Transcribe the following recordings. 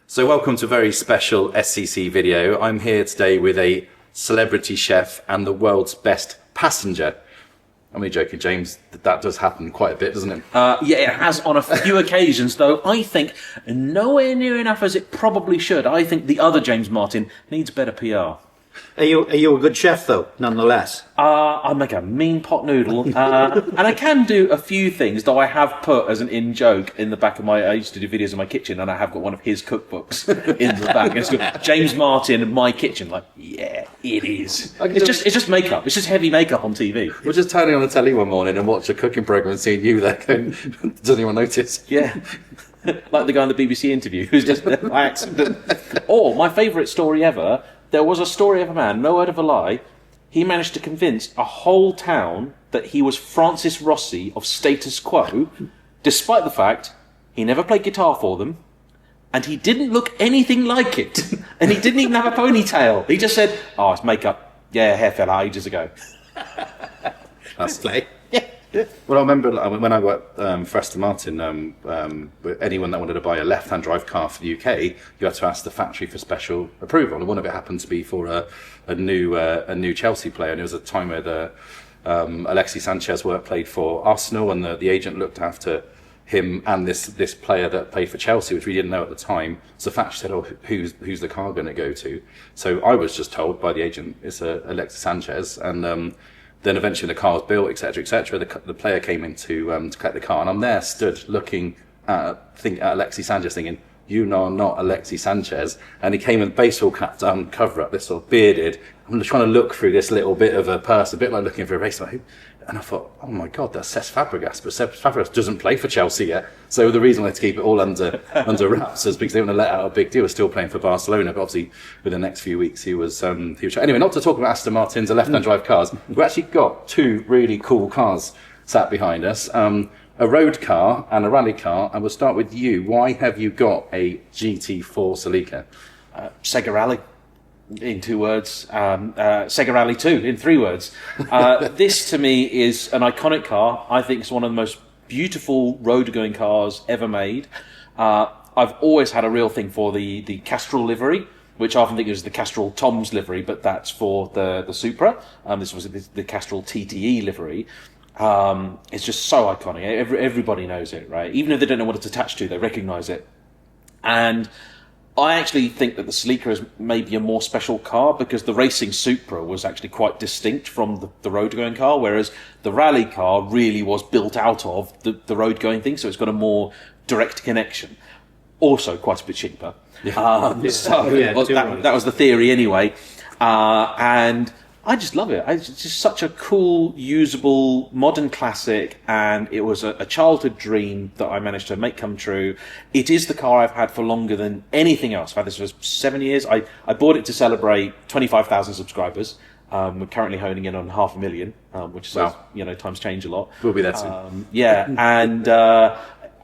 So welcome to a very special SCC video. I'm here today with a celebrity chef and the world's best passenger. I'm only joking, James. That does happen quite a bit, doesn't it? Yeah, it has on a few occasions, though I think nowhere near enough as it probably should. I think the other James Martin needs better PR. Are you a good chef, though, nonetheless? I make a mean pot noodle, and I can do a few things, though I have put as an in-joke in the back of I used to do videos in my kitchen, and I have got one of his cookbooks in the back. It's got James Martin, My Kitchen. Like, yeah, it is. It's just makeup. It's just heavy makeup on TV. We're just turning on the telly one morning and watch a cooking programme and seeing you there going, does anyone notice? Yeah. Like the guy in the BBC interview who's just by accident. Or, my favourite story ever... There was a story of a man, no word of a lie, he managed to convince a whole town that he was Francis Rossi of Status Quo, despite the fact he never played guitar for them, and he didn't look anything like it, and he didn't even have a ponytail. He just said, oh, it's makeup. Yeah, hair fell out ages ago. That's play. Yeah. Well, I remember when I worked for Aston Martin, anyone that wanted to buy a left-hand drive car for the UK, you had to ask the factory for special approval. And one of it happened to be for a new Chelsea player, and it was a time where Alexis Sanchez played for Arsenal, and the agent looked after him and this player that played for Chelsea, which we didn't know at the time. So the factory said, "Oh, who's the car going to go to?" So I was just told by the agent it's Alexis Sanchez, and then eventually the car was built, etc., etc. The player came in to collect the car, and I'm there stood looking at Alexis Sanchez, thinking, "You know, I'm not Alexis Sanchez." And he came with a baseball cap down, cover up, this sort of bearded. I'm just trying to look through this little bit of a purse, a bit like looking for a race. And I thought, oh my God, that's Cesc Fabregas. But Cesc Fabregas doesn't play for Chelsea yet. So the reason I had to keep it all under wraps is because they want to let out a big deal. We're still playing for Barcelona, but obviously within the next few weeks he was anyway, not to talk about Aston Martins and left-hand drive cars. We've actually got two really cool cars sat behind us. A road car and a rally car. And we'll start with you. Why have you got a GT4 Celica? Sega Rally. In 2 words, Sega Rally 2 in 3 words. This to me is an iconic car. I think it's one of the most beautiful road-going cars ever made. I've always had a real thing for the Castrol livery, which I often think is the Castrol Tom's livery, but that's for the Supra. This was the Castrol TTE livery. It's just so iconic. Everybody knows it, right? Even if they don't know what it's attached to, they recognise it. And I actually think that the Celica is maybe a more special car because the racing Supra was actually quite distinct from the road-going car, whereas the rally car really was built out of the road-going thing, so it's got a more direct connection. Also quite a bit cheaper. That was the theory anyway. And I just love it. It's just such a cool, usable, modern classic, and it was a childhood dream that I managed to make come true. It is the car I've had for longer than anything else. I've had this for 7 years. I bought it to celebrate 25,000 subscribers. We're currently honing in on 500,000, which is, wow. Times change a lot. We'll be there soon. And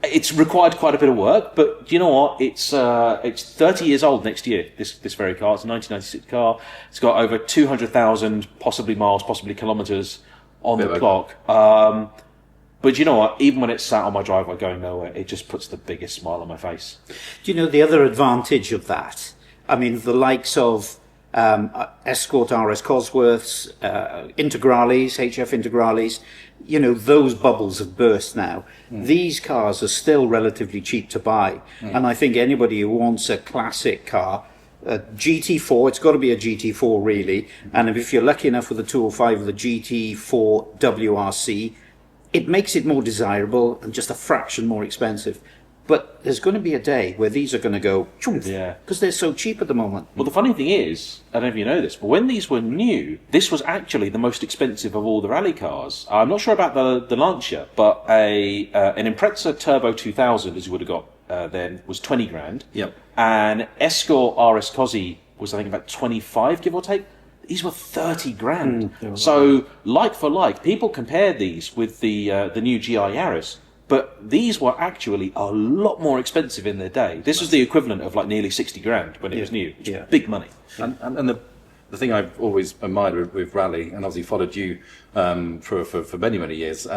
it's required quite a bit of work, but you know what? It's 30 years old next year, this very car. It's a 1996 car. It's got over 200,000 possibly miles, possibly kilometres on the clock. But you know what? Even when it's sat on my driveway going nowhere, it just puts the biggest smile on my face. Do you know the other advantage of that? I mean, the likes of Escort RS Cosworths, Integrales, HF Integrales, those bubbles have burst now. These cars are still relatively cheap to buy. And I think anybody who wants a classic car, a GT4, it's got to be a GT4 really. And if you're lucky enough with the 205 or the GT4 WRC, it makes it more desirable and just a fraction more expensive. But there's going to be a day where these are going to go, because they're so cheap at the moment. Well, the funny thing is, I don't know if you know this, but when these were new, this was actually the most expensive of all the rally cars. I'm not sure about the Lancia, but an Impreza Turbo 2000, as you would have got then, was 20 grand. Yep. And Escort RS Cosy was, I think, about 25, give or take. These were 30 grand. So, like for like, people compare these with the new GI Yaris. But these were actually a lot more expensive in their day. This was the equivalent of like nearly 60 grand when it was new. Which was big money. And the the thing I've always admired with rally, and obviously followed you for many years,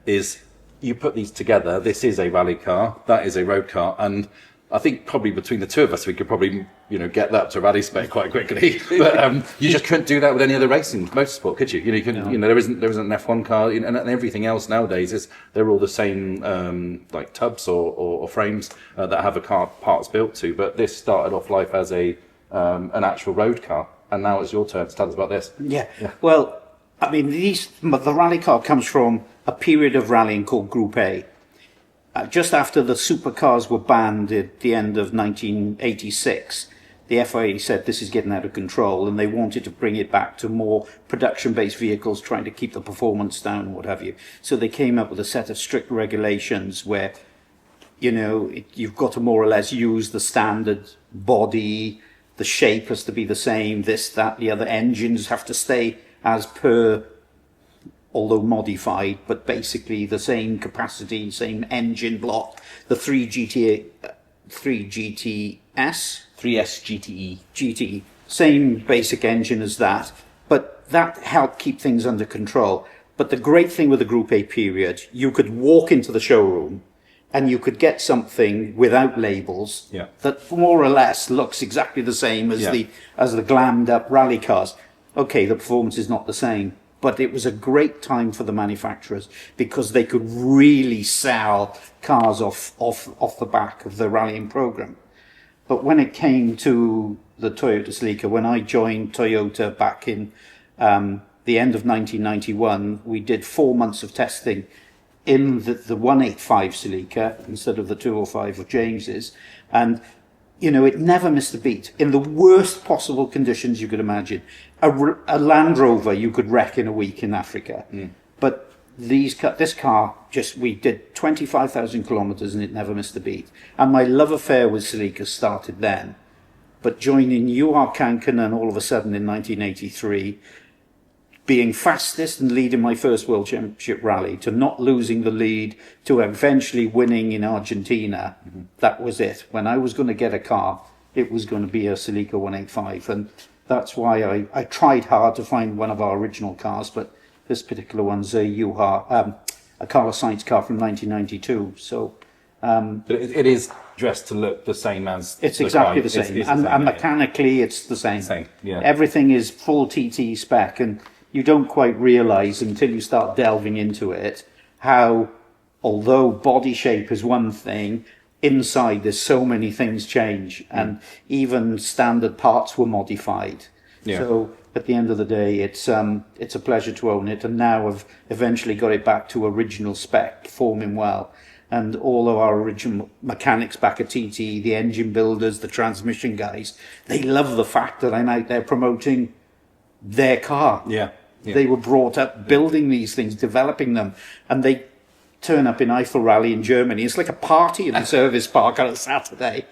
is you put these together. This is a rally car, that is a road car, and I think probably between the two of us, we could probably, get that to rally spec quite quickly. But you just couldn't do that with any other racing motorsport, could you? You couldn't. No. There isn't an F1 car, and everything else nowadays they're all the same, like tubs or frames that have a car parts built to. But this started off life as an actual road car, and now it's your turn to tell us about this. Yeah. Well, I mean, the rally car comes from a period of rallying called Group A. Just after the supercars were banned at the end of 1986, the FIA said this is getting out of control, and they wanted to bring it back to more production-based vehicles, trying to keep the performance down and what have you. So they came up with a set of strict regulations where, you've got to more or less use the standard body, the shape has to be the same, this, that, the other. Engines have to stay as per, although modified, but basically the same capacity, same engine block. The 3GTS, 3S GTE. GTE, same basic engine as that, but that helped keep things under control. But the great thing with the Group A period, you could walk into the showroom and you could get something without labels that more or less looks exactly the same as the glammed up rally cars. Okay, the performance is not the same, but it was a great time for the manufacturers because they could really sell cars off the back of the rallying program. But when it came to the Toyota Celica, when I joined Toyota back in the end of 1991, we did 4 months of testing in the 185 Celica instead of the 205 of James's. And, it never missed a beat. In the worst possible conditions you could imagine. A Land Rover you could wreck in a week in Africa. But this car, we did 25,000 kilometers and it never missed a beat. And my love affair with Celica started then. But joining UR Kanken all of a sudden in 1983, being fastest and leading my first World Championship rally, to not losing the lead, to eventually winning in Argentina, that was it. When I was going to get a car, it was going to be a Celica 185. And that's why I tried hard to find one of our original cars, but this particular one's a Carlos Sainz car from 1992. So it is dressed to look the same as it's exactly the same, and mechanically it's the same. Everything is full TT spec, and you don't quite realise until you start delving into it how, although body shape is one thing, inside there's so many things change, and even standard parts were modified. So at the end of the day, it's a pleasure to own it, and now I've eventually got it back to original spec, performing well. And all of our original mechanics back at TT, the engine builders, the transmission guys, they love the fact that I'm out there promoting their car. They were brought up building these things, developing them, and they turn up in Eiffel Rally in Germany. It's like a party in the service park on a Saturday.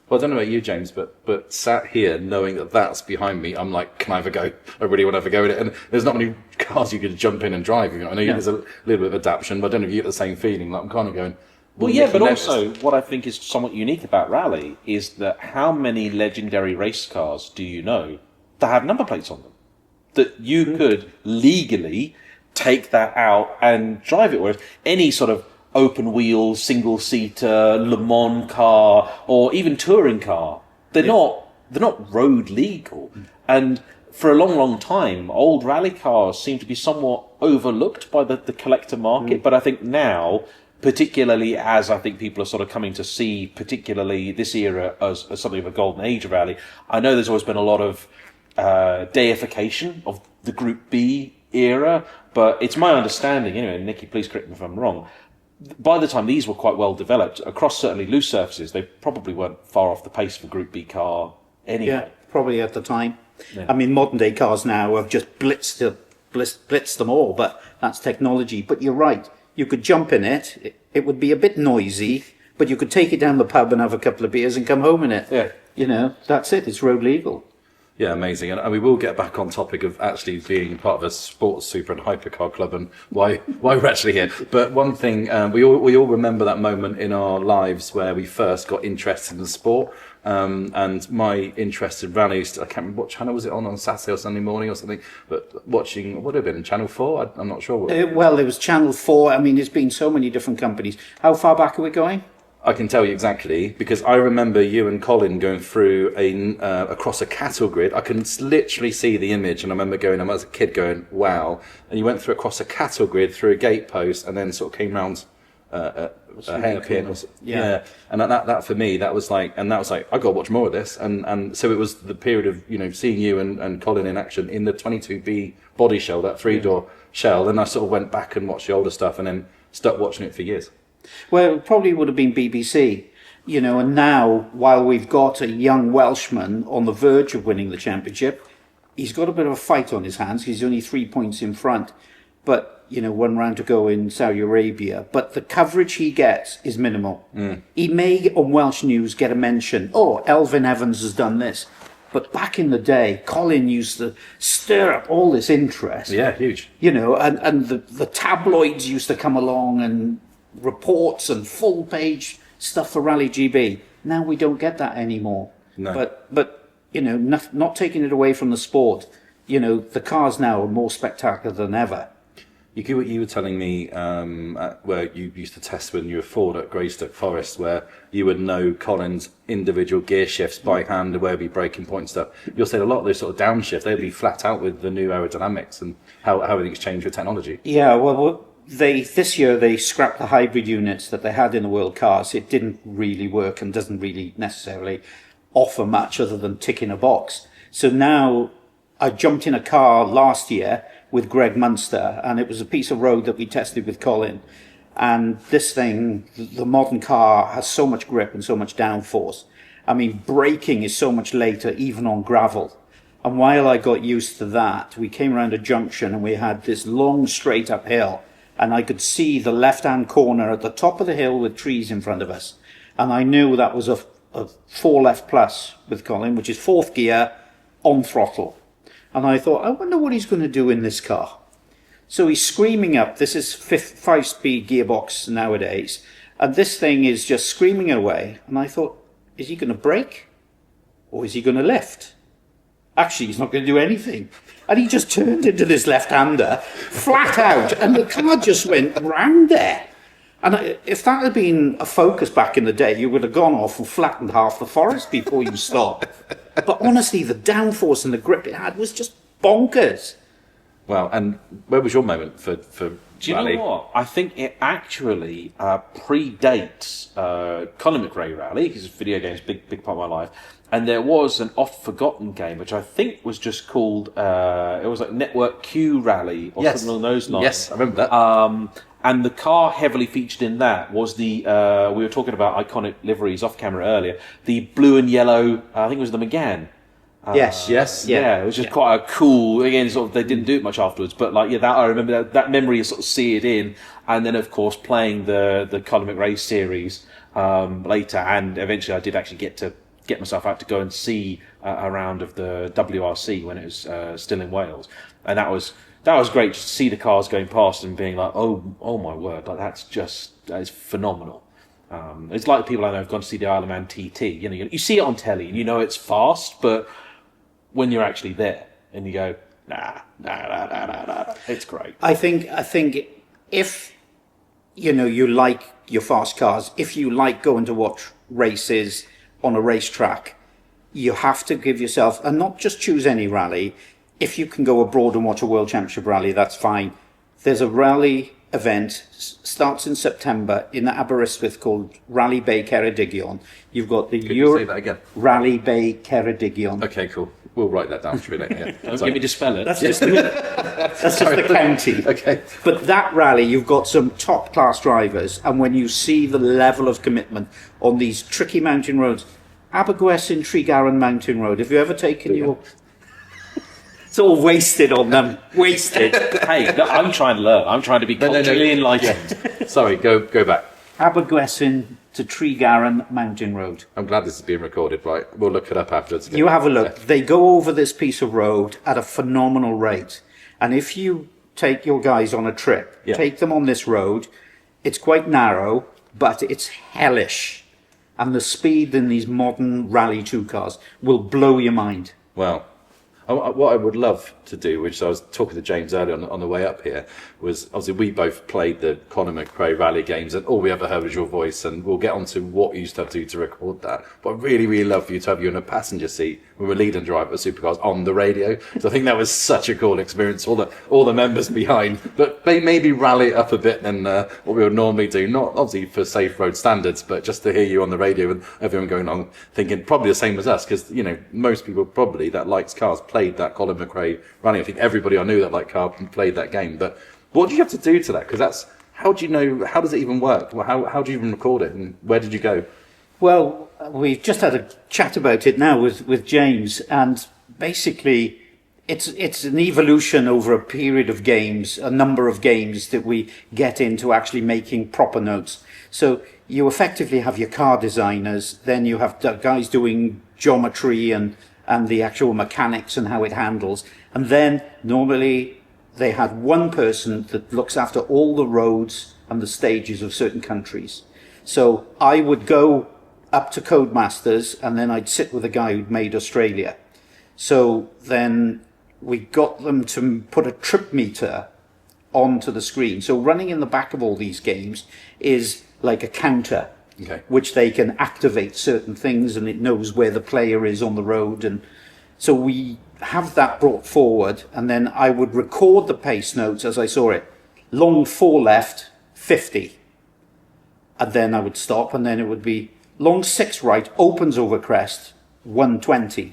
Well, I don't know about you, James, but sat here knowing that that's behind me, I'm like, can I have a go? I really want to have a go at it. And there's not many cars you could jump in and drive. I know there's a little bit of adaptation, but I don't know if you get the same feeling. Like, I'm kind of going... Well, yeah, but also what I think is somewhat unique about rally is that how many legendary race cars do you know that have number plates on them? That you could legally take that out and drive it. Whereas any sort of open wheel, single seater, Le Mans car, or even touring car, they're not road legal. And for a long time, old rally cars seem to be somewhat overlooked by the collector market. But I think now, particularly as I think people are sort of coming to see, particularly this era as something of a golden age of rally, I know there's always been a lot of deification of the Group B era, but it's my understanding, anyway, Nicky, please correct me if I'm wrong, by the time these were quite well developed, across certainly loose surfaces, they probably weren't far off the pace for Group B car anyway. Yeah, probably at the time. I mean, modern day cars now have just blitzed them all, but that's technology. But you're right, you could jump in it, it would be a bit noisy, but you could take it down the pub and have a couple of beers and come home in it. That's it, it's road legal. Yeah, amazing. And we will get back on topic of actually being part of a sports super and hypercar club and why we're actually here. But one thing, we all remember that moment in our lives where we first got interested in the sport. And my interest in rallies, I can't remember what channel was it on Saturday or Sunday morning or something, but watching, what would it have been, Channel 4? I'm not sure. Well, it was Channel 4. I mean, there's been so many different companies. How far back are we going? I can tell you exactly, because I remember you and Colin going through across a cattle grid. I can literally see the image, and I remember going, I was a kid going, wow. And you went through across a cattle grid, through a gate post, and then sort of came round a hairpin. Yeah. And that for me, that was like, I got to watch more of this. And so it was the period of, seeing you and Colin in action in the 22B body shell, that 3-door shell. And I sort of went back and watched the older stuff and then stuck watching it for years. Well, it probably would have been BBC, and now, while we've got a young Welshman on the verge of winning the championship, he's got a bit of a fight on his hands. He's only 3 points in front, but, 1 round to go in Saudi Arabia. But the coverage he gets is minimal. He may, on Welsh News, get a mention, Elvin Evans has done this. But back in the day, Colin used to stir up all this interest. Yeah, huge. And the tabloids used to come along and reports and full page stuff for Rally GB. Now we don't get that anymore. No. But not taking it away from the sport. The cars now are more spectacular than ever. You were telling me where you used to test when you were Ford at Greystoke Forest, where you would know Colin's individual gear shifts by hand and where he'd be braking point and stuff. You'll say a lot of those sort of downshift, they'd be flat out with the new aerodynamics and how everything's changed with technology. Yeah, well, this year they scrapped the hybrid units that they had in the World Cars. It didn't really work and doesn't really necessarily offer much other than ticking a box. So now I jumped in a car last year with Greg Munster, and it was a piece of road that we tested with Colin. And this thing, the modern car, has so much grip and so much downforce. I mean, braking is so much later, even on gravel. And while I got used to that, we came around a junction and we had this long straight uphill. And I could see the left-hand corner at the top of the hill with trees in front of us. And I knew that was a 4 left plus with Colin, which is 4th gear on throttle. And I thought, I wonder what he's going to do in this car. So he's screaming up. This is 5-speed gearbox nowadays. And this thing is just screaming away. And I thought, is he going to brake? Or is he going to lift? Actually, he's not going to do anything. And he just turned into this left-hander, flat out, and the car just went round there. And if that had been a Focus back in the day, you would have gone off and flattened half the forest before you stopped. But honestly, the downforce and the grip it had was just bonkers. Wow, and where was your moment for Do you Rally? know what? I think it actually predates Colin McRae Rally, because video games big part of my life. And there was an oft-forgotten game, which I think was just called, it was like Network Q Rally, or something along those lines. Yes, I remember that. And the car heavily featured in that was the, we were talking about iconic liveries off camera earlier, the blue and yellow, I think it was the McGann. Yes. Yeah, it was just quite a cool, again, sort of, they didn't do it much afterwards, but like, yeah, that I remember that memory is sort of seared in. And then, of course, playing the Colin McRae series later, and eventually I did actually get myself out to go and see a round of the WRC when it was still in Wales, and that was great, just to see the cars going past and being like, oh my word, like that is phenomenal. It's like people I know have gone to see the Isle of Man TT. You see it on telly and you know it's fast, but when you're actually there and you go, nah, it's great. I think if you like your fast cars, if you like going to watch races on a racetrack, you have to give yourself, and not just choose any rally. If you can go abroad and watch a World Championship rally, that's fine. There's a rally event, starts in September in Aberystwyth, called Rally Bay Ceredigion. You've got the Say that again. Rally Bay Ceredigion. Okay, cool. We'll write that down for you later. Yeah. Don't get me to spell it. That's just the county. Okay. But that rally, you've got some top-class drivers, and when you see the level of commitment on these tricky mountain roads, Abergwesyn Tregaron Mountain Road, have you ever taken your... It's all wasted on them. Wasted. Hey, no, I'm trying to learn. I'm trying to be culturally enlightened. Yeah. Sorry, go back. Abergwesyn to Tregaron Mountain Road. I'm glad this is being recorded, right? We'll look it up afterwards. You have a look. They go over this piece of road at a phenomenal rate. And if you take your guys on a trip, take them on this road, it's quite narrow, but it's hellish. and the speed in these modern Rally 2 cars will blow your mind. Well, what I would love to do, which I was talking to James earlier on the way up here, was obviously we both played the Colin McRae Rally games, and all we ever heard was your voice, and we'll get on to what you used to have to do to record that. But I'd really, really love for you to have you in a passenger seat when we're lead and drive at Supercars on the radio. So I think that was such a cool experience, all the members behind, but maybe rally it up a bit than what we would normally do, not obviously for safe road standards, but just to hear you on the radio and everyone going on thinking probably the same as us, because, you know, most people probably that likes cars played that Colin McRae Rally. I think everybody I knew that liked car played that game. But what do you have to do to that? Because how do you know, how does it even work? Well, how do you even record it, and where did you go? Well, we've just had a chat about it now with James, and basically it's an evolution over a period of games, a number of games that we get into actually making proper notes. So you effectively have your car designers, then you have guys doing geometry and the actual mechanics and how it handles. And then normally they had one person that looks after all the roads and the stages of certain countries. So I would go up to Codemasters, and then I'd sit with a guy who'd made Australia. So then we got them to put a trip meter onto the screen. So running in the back of all these games is like a counter. Okay. Which they can activate certain things, and it knows where the player is on the road. And so we have that brought forward, and then I would record the pace notes as I saw it. Long 4 left, 50. And then I would stop, and then it would be long 6 right, opens over crest, 120.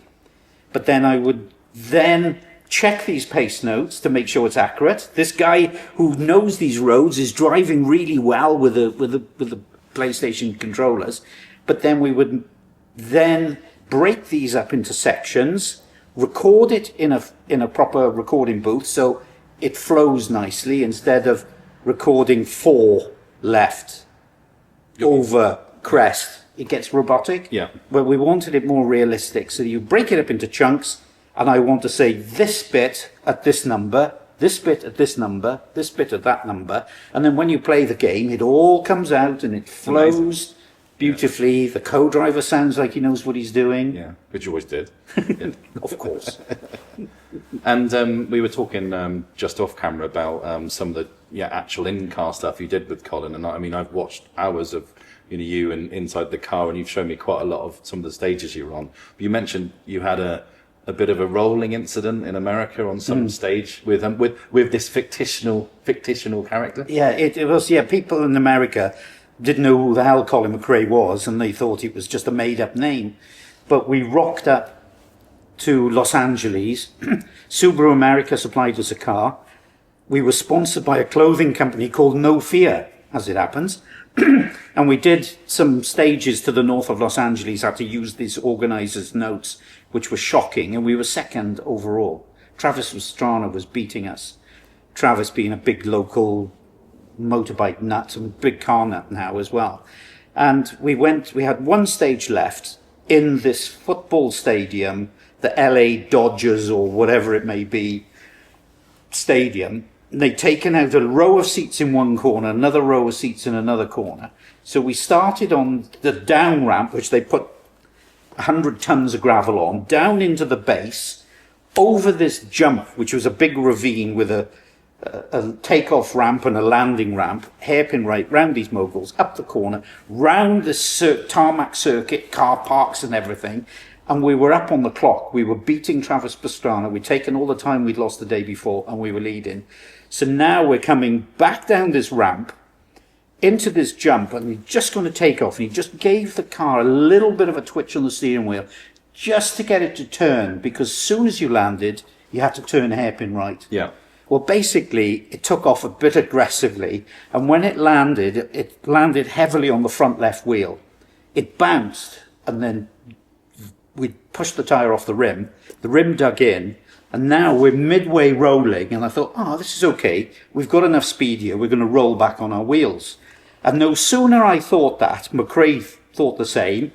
But then I would then check these pace notes to make sure it's accurate. This guy who knows these roads is driving really well with the PlayStation controllers, but then we would then break these up into sections, record it in a proper recording booth so it flows nicely, instead of recording 4 left over crest. It gets robotic. Yeah. Well, we wanted it more realistic, so you break it up into chunks, and I want to say this bit at this number, this bit at this number, this bit at that number, and then when you play the game, it all comes out and it flows beautifully. Yeah. The co-driver sounds like he knows what he's doing. Yeah, which you always did. Of course. And we were talking just off camera about some of the actual in-car stuff you did with Colin, and I mean, I've watched hours of you and inside the car, and you've shown me quite a lot of some of the stages you were on. But you mentioned you had a bit of a rolling incident in America on some stage with this fictional character. Yeah, it was. Yeah, people in America didn't know who the hell Colin McRae was, and they thought it was just a made-up name. But we rocked up to Los Angeles. Subaru America supplied us a car. We were sponsored by a clothing company called No Fear, as it happens. And we did some stages to the north of Los Angeles, had to use these organisers' notes, which was shocking, and we were second overall. Travis Pastrana was beating us. Travis being a big local motorbike nut and big car nut now as well. And we had one stage left in this football stadium, the LA Dodgers or whatever it may be stadium. They'd taken out a row of seats in one corner, another row of seats in another corner. So we started on the down ramp, which they put 100 tons of gravel on, down into the base, over this jump, which was a big ravine with a takeoff ramp and a landing ramp, hairpin right round these moguls, up the corner, round this tarmac circuit, car parks and everything. And we were up on the clock. We were beating Travis Pastrana. We'd taken all the time we'd lost the day before, and we were leading. So now we're coming back down this ramp into this jump, and he's just going to take off. And he just gave the car a little bit of a twitch on the steering wheel just to get it to turn, because as soon as you landed, you had to turn hairpin right. Yeah. Well, basically, it took off a bit aggressively, and when it landed heavily on the front left wheel. It bounced, and then we pushed the tyre off the rim dug in, and now we're midway rolling, and I thought, this is okay, we've got enough speed here, we're going to roll back on our wheels. And no sooner I thought that, McRae thought the same,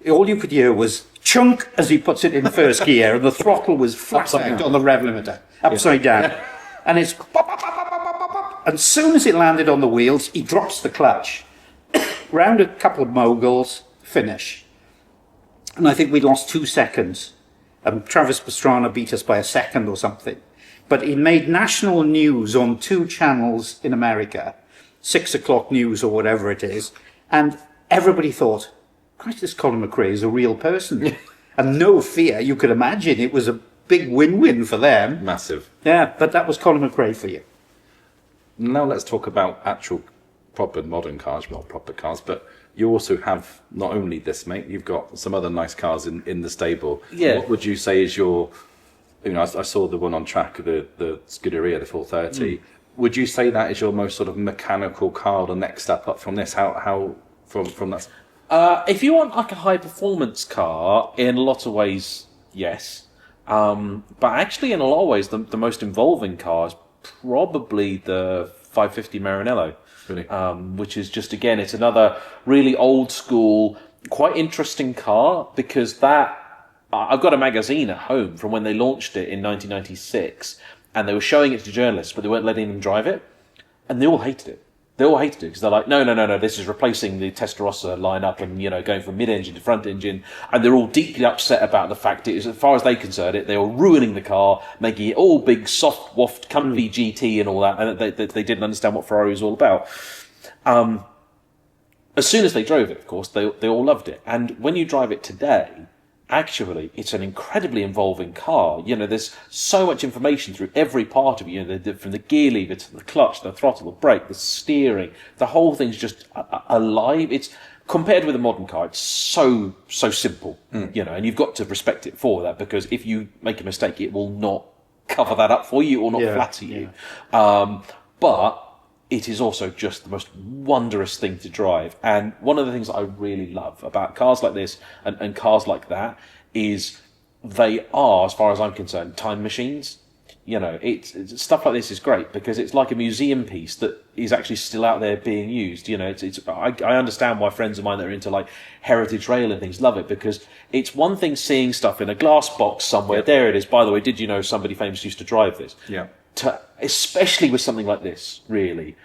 all you could hear was chunk as he puts it in first gear, and the throttle was flat out on the rev limiter, upside down. And it's pop, pop, pop, pop, pop, pop, pop. And as soon as it landed on the wheels, he drops the clutch. Round a couple of moguls, finish. And I think we lost 2 seconds. Travis Pastrana beat us by a second or something. But it made national news on 2 channels in America, 6 o'clock news or whatever it is. And everybody thought, Christ, this Colin McRae is a real person. And no fear, you could imagine. It was a big win-win for them. Massive. Yeah, but that was Colin McRae for you. Now let's talk about actual proper modern cars, not proper cars, but you also have not only this, mate, you've got some other nice cars in the stable. Yeah. What would you say is your, I saw the one on track, the Scuderia, the 430. Would you say that is your most sort of mechanical car, the next step up from this? How from that? If you want like a high performance car, in a lot of ways, yes. But actually, in a lot of ways, the most involving car is probably the 550 Maranello. Really? Which is just, again, it's another really old school, quite interesting car, because I've got a magazine at home from when they launched it in 1996, and they were showing it to journalists, but they weren't letting them drive it, and they all hated it. They all hated it because they're like, no, this is replacing the Testarossa lineup and, going from mid-engine to front engine. And they're all deeply upset about the fact it is, as far as they concerned it, they were ruining the car, making it all big, soft, waft, comfy GT and all that. And they didn't understand what Ferrari was all about. As soon as they drove it, of course, they all loved it. And when you drive it today, actually, it's an incredibly involving car. There's so much information through every part of it. From the gear lever to the clutch, the throttle, the brake, the steering, the whole thing's just alive. It's compared with a modern car, it's so simple. And you've got to respect it for that, because if you make a mistake, it will not cover that up for you or not flatter you. But it is also just the most wondrous thing to drive. And one of the things that I really love about cars like this and cars like that is they are, as far as I'm concerned, time machines. It's stuff like this is great because it's like a museum piece that is actually still out there being used. I understand why friends of mine that are into like heritage rail and things love it, because it's one thing seeing stuff in a glass box somewhere. Yeah. There it is. By the way, did you know somebody famous used to drive this? Yeah. Especially with something like this, really,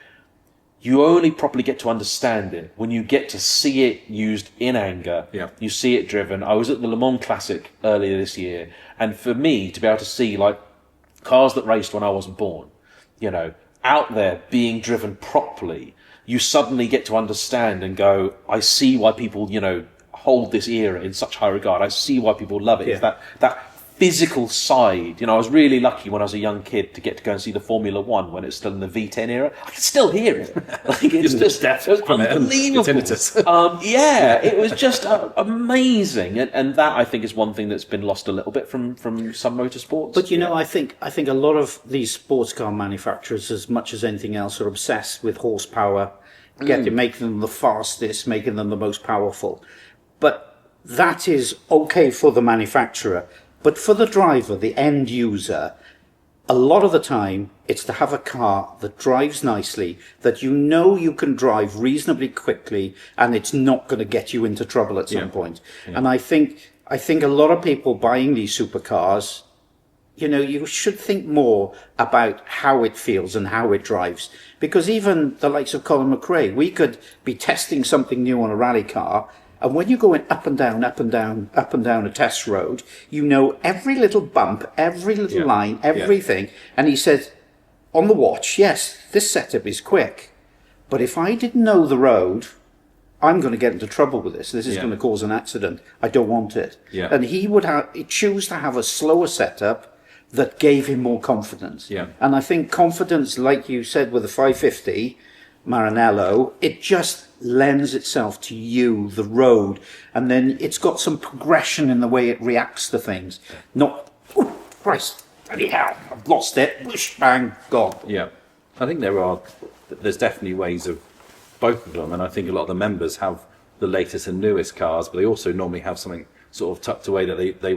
you only properly get to understand it when you get to see it used in anger. Yeah. You see it driven. I was at the Le Mans Classic earlier this year, and for me to be able to see like cars that raced when I wasn't born, out there being driven properly, you suddenly get to understand and go, I see why people, hold this era in such high regard. I see why people love it. Yeah. It's that physical side. I was really lucky when I was a young kid to get to go and see the Formula One when it's still in the V10 era. I can still hear it. Like, it's just it was unbelievable. It was just amazing, and that I think is one thing that's been lost a little bit from some motorsports. But I think a lot of these sports car manufacturers, as much as anything else, are obsessed with horsepower, making them the fastest, making them the most powerful. But that is okay for the manufacturer. But for the driver, the end user, a lot of the time, it's to have a car that drives nicely, that you can drive reasonably quickly, and it's not going to get you into trouble at some point. Yeah. And I think a lot of people buying these supercars, you should think more about how it feels and how it drives. Because even the likes of Colin McRae, we could be testing something new on a rally car, and when you're going up and down, up and down, up and down a test road, every little bump, every little line, everything. Yeah. And he said, on the watch, yes, this setup is quick. But if I didn't know the road, I'm going to get into trouble with this. This is going to cause an accident. I don't want it. Yeah. And he would choose to have a slower setup that gave him more confidence. Yeah. And I think confidence, like you said with the 550 Maranello, it just lends itself to the road, and then it's got some progression in the way it reacts to things. Not, oh, Christ, bloody hell, I've lost it, whoosh, bang, gone. Yeah, I think there's definitely ways of both of them, and I think a lot of the members have the latest and newest cars, but they also normally have something sort of tucked away that they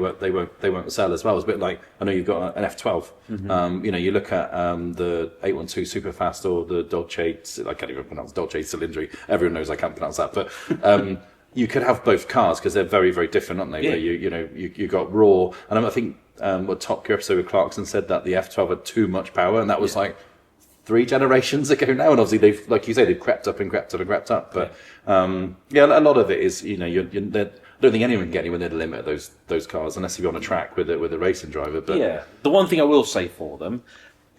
won't sell as well. It's a bit like, I know you've got an F12. Mm-hmm. You look at the 812 Superfast or the Dolce, I can't even pronounce Dolce Cilindri. Everyone knows I can't pronounce that, but you could have both cars because they're very, very different, aren't they? Yeah. Where you got raw, and I think what Top Gear episode with Clarkson said that the F12 had too much power, and that was like 3 generations ago now, and obviously they've, like you say, they've crept up and crept up and crept up. But yeah, a lot of it is, you know, I don't think anyone can get anywhere near the limit of those cars unless you're on a track with a racing driver. But yeah, the one thing I will say for them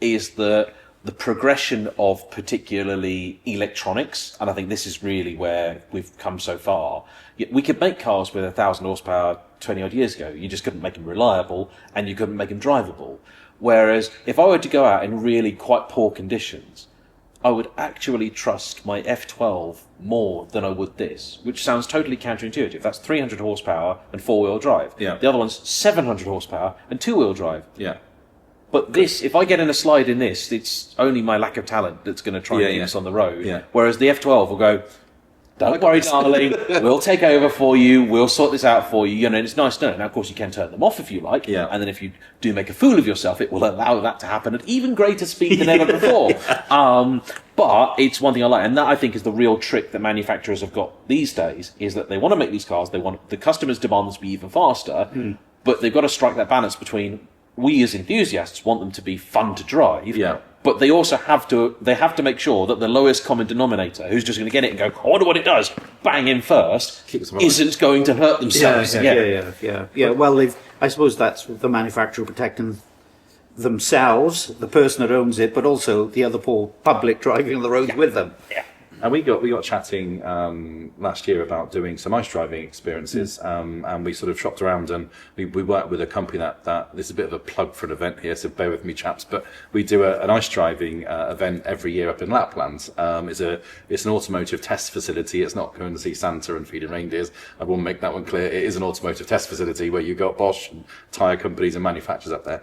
is that the progression of particularly electronics, and I think this is really where we've come so far. We could make cars with 1,000 horsepower 20 odd years ago. You just couldn't make them reliable, and you couldn't make them drivable. Whereas if I were to go out in really quite poor conditions, I would actually trust my F12 more than I would this, which sounds totally counterintuitive. That's 300 horsepower and 4-wheel drive. Yeah. The other one's 700 horsepower and 2-wheel drive. yeah. But this, if I get in a slide in this, it's only my lack of talent that's going to try and keep us on the road. Yeah. Whereas the F12 will go, don't worry, darling, we'll take over for you, we'll sort this out for you. You know, and it's nice to know. Now, of course, you can turn them off if you like. Yeah. And then if you do make a fool of yourself, it will allow that to happen at even greater speed than ever before. But it's one thing I like, and that I think is the real trick that manufacturers have got these days, is that they want to make these cars, they want the customers' demands to be even faster, but they've got to strike that balance between we as enthusiasts want them to be fun to drive, but they also have to make sure that the lowest common denominator, who's just going to get it and go, I wonder what it does, bang in first, isn't going to hurt themselves. Yeah. Well, I suppose that's the manufacturer protecting themselves, the person that owns it, but also the other poor public driving on the road with them. Yeah. And we got chatting last year about doing some ice driving experiences, and we sort of shopped around, and we worked with a company that this is a bit of a plug for an event here, so bear with me, chaps. But we do an ice driving event every year up in Lapland. It's an automotive test facility. It's not going to see Santa and feeding reindeers. I will make that one clear. It is an automotive test facility where you've got Bosch and tyre companies and manufacturers up there.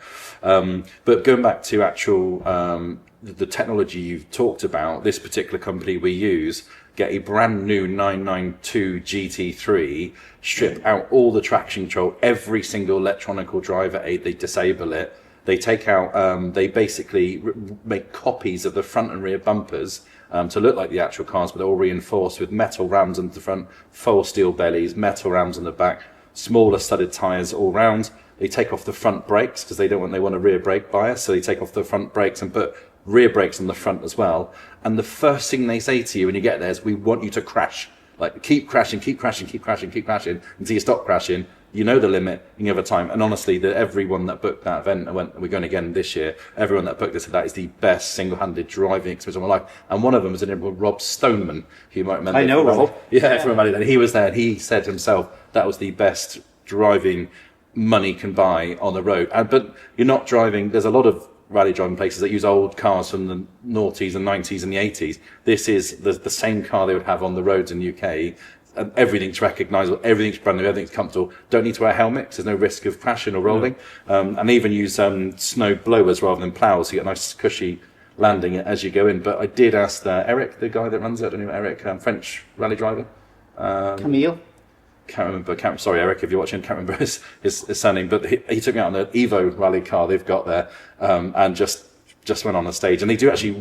But going back to actual the technology you've talked about, this particular company we use get a brand new 992 GT3, strip out all the traction control, every single electronical driver aid, they disable it. They take out, they basically make copies of the front and rear bumpers to look like the actual cars, but they're all reinforced with metal rams on the front, full steel bellies, metal rams on the back, smaller studded tyres all round. They take off the front brakes because they want a rear brake bias, so they take off the front brakes and put rear brakes on the front as well. And the first thing they say to you when you get there is, we want you to crash. Like, keep crashing until you stop crashing. You know the limit, you have a time. And honestly, everyone that booked that event, and we're going again this year, everyone that booked this said that is the best single-handed driving experience of my life. And one of them was an called Rob Stoneman, who you might remember. I know Rob. Yeah, from Rally. And he was there, and he said himself that was the best driving money can buy on the road. But you're not driving, there's a lot of rally driving places that use old cars from the noughties and 90s and the 80s. This is the same car they would have on the roads in the UK. And everything's recognisable, everything's brand new, everything's comfortable. Don't need to wear helmets, there's no risk of crashing or rolling. And they even use snow blowers rather than ploughs, so you get a nice cushy landing as you go in. But I did ask Eric, the guy that runs it, I don't know, Eric, French rally driver. Camille? Can't remember. Sorry, Eric, if you're watching, can't remember his surname. But he took me out on the Evo rally car they've got there, and just went on the stage. And they do actually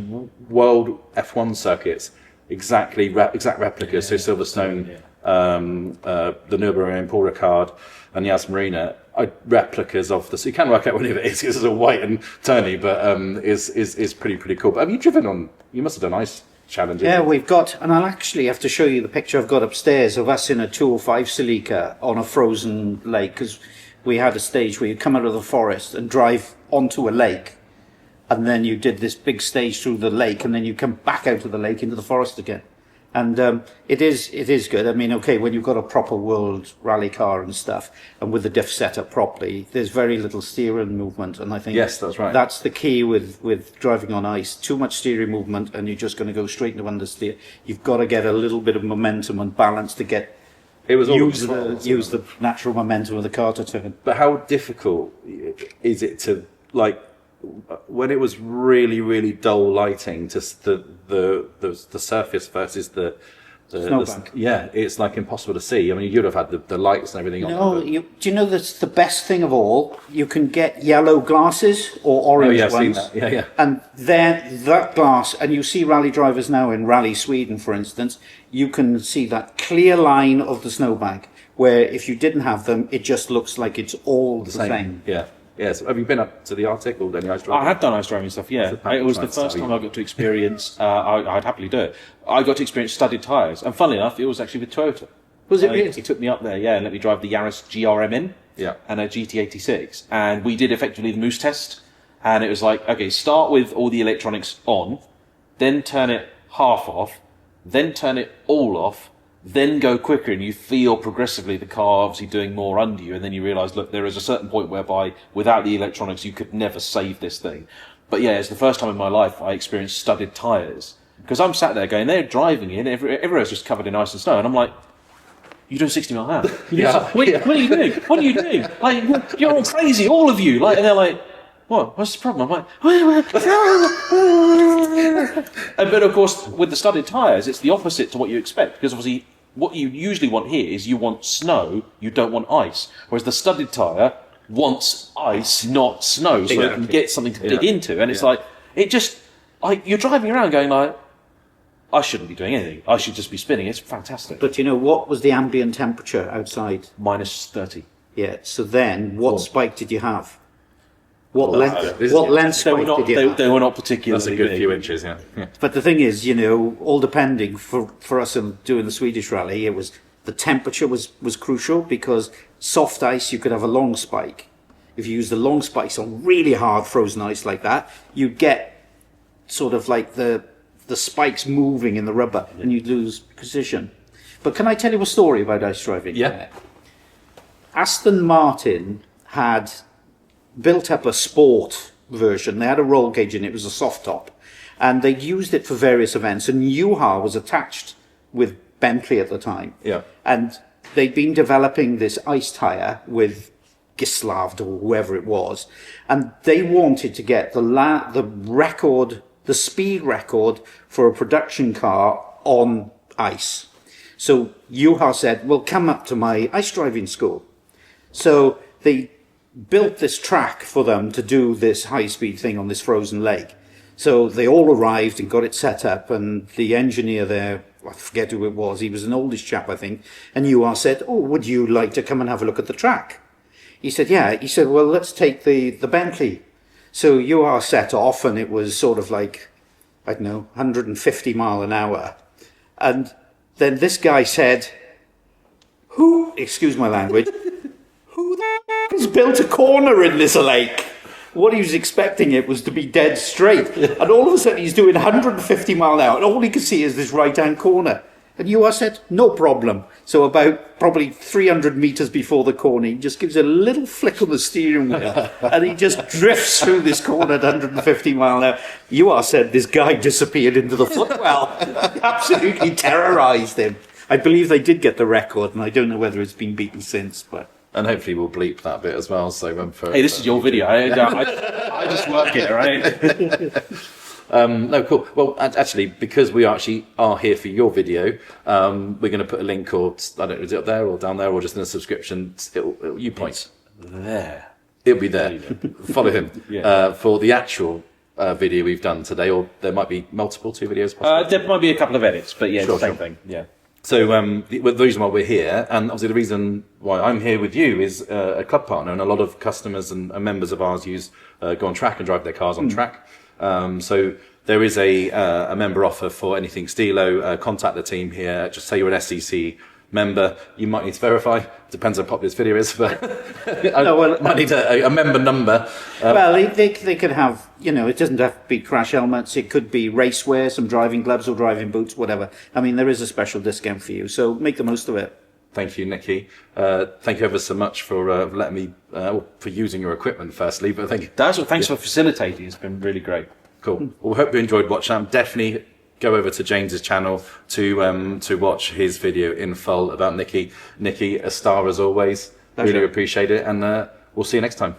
world F1 circuits, exact replicas. So Silverstone, the Nürburgring, Paul Ricard, and Yas Marina are replicas of the. So you can work out what it is. It's a white and turny, but is pretty cool. But have you driven on? You must have done ice challenges. Yeah, we've got, and I'll actually have to show you the picture I've got upstairs of us in a 205 Celica on a frozen lake, because we had a stage where you come out of the forest and drive onto a lake, and then you did this big stage through the lake, and then you come back out of the lake into the forest again. And it is good. I mean, okay, when you've got a proper world rally car and stuff, and with the diff set up properly, there's very little steering movement, and I think yes, that's right. That's the key with driving on ice. Too much steering movement, and you're just going to go straight into understeer. You've got to get a little bit of momentum and balance to get use the natural momentum of the car to turn. But how difficult is it to, like, when it was really dull lighting, just the surface versus the snowbank? Yeah, it's like impossible to see. I mean, you'd have had the lights and everything on. No, do you know that's the best thing of all? You can get yellow glasses or orange ones. I've seen that. Yeah. And then that glass, and you see rally drivers now in Rally Sweden, for instance, you can see that clear line of the snowbank, where if you didn't have them, it just looks like it's all the same. Yeah. Yes. Have you been up to the Arctic or any ice driving? I have done ice driving stuff, yeah. It was the first time I got to experience, I'd happily do it. I got to experience studded tyres. And funnily enough, it was actually with Toyota. Was it really? He took me up there, yeah, and let me drive the Yaris GRM in. Yeah. And a GT86. And we did effectively the moose test. And it was like, okay, start with all the electronics on, then turn it half off, then turn it all off, then go quicker, and you feel progressively the car obviously doing more under you, and then you realise, look, there is a certain point whereby without the electronics you could never save this thing. But yeah, it's the first time in my life I experienced studded tyres. Because I'm sat there going, they're driving in, everywhere's just covered in ice and snow, and I'm like, you're doing 60 mile an hour. What are you doing? What are you doing? Like, you're all crazy, all of you. Like, and they're like, what? What's the problem? I'm like, but of course, with the studded tyres, it's the opposite to what you expect. Because obviously, what you usually want here is you want snow, you don't want ice. Whereas the studded tyre wants ice, not snow, so it can get something to dig into. And it's like, you're driving around going like, I shouldn't be doing anything. I should just be spinning. It's fantastic. But you know, what was the ambient temperature outside? Minus 30. Yeah, so then what spike did you have? What length spike did you have? They were not particularly That's a good big. few inches, yeah. But the thing is, you know, all depending, for us in doing the Swedish rally, it was the temperature was crucial, because soft ice, you could have a long spike. If you use the long spikes on really hard frozen ice like that, you get sort of like the spikes moving in the rubber, and you'd lose precision. But can I tell you a story about ice driving? Yeah. Aston Martin had built up a sport version. They had a roll cage in it. It was a soft top, and they used it for various events. And UHA was attached with Bentley at the time. Yeah. And they'd been developing this ice tyre with Gislaved or whoever it was, and they wanted to get the speed record for a production car on ice. So UHA said, well, come up to my ice driving school. So they built this track for them to do this high-speed thing on this frozen lake. So they all arrived and got it set up, and the engineer there, I forget who it was, he was an oldish chap, I think, and UHA said, oh, would you like to come and have a look at the track? He said, yeah. He said, well, let's take the Bentley. So UHA set off, and it was sort of like, I don't know, 150 mile an hour. And then this guy said, excuse my language, who the has built a corner in this lake? What he was expecting it was to be dead straight. And all of a sudden he's doing 150 mile an hour, and all he could see is this right-hand corner. And UHA said, no problem. So about probably 300 meters before the corner, he just gives a little flick on the steering wheel, and he just drifts through this corner at 150 mile an hour. UHA said this guy disappeared into the footwell. Absolutely terrorized him. I believe they did get the record, and I don't know whether it's been beaten since, but... And hopefully we'll bleep that bit as well. So hey, this is your video. I just work it, right? No, cool. Well, actually, because we are here for your video, we're going to put a link, or I don't know, is it up there or down there, or just in a subscription? You point There. It'll be there. Follow him for the actual video we've done today, or there might be multiple 2 videos. Possibly. There might be a couple of edits, but yeah, Sure, the same thing. Yeah. So the reason why we're here, and obviously the reason why I'm here with you, is a club partner, and a lot of customers and members of ours go on track and drive their cars on track. So there is a member offer for anything Stilo. Contact the team here. Just say you're an SEC member. You might need to verify. Depends how popular this video is, but might need a member number. Well, they could have, you know, it doesn't have to be crash helmets. It could be racewear, some driving gloves or driving boots, whatever. I mean, there is a special discount for you, so make the most of it. Thank you, Nicky. Thank you ever so much for letting me, for using your equipment, firstly. But Thanks for facilitating. It's been really great. Cool. Well, hope you enjoyed watching that. Definitely go over to James's channel to watch his video in full about Nicky. Nicky, a star as always. Pleasure. Really appreciate it, and we'll see you next time.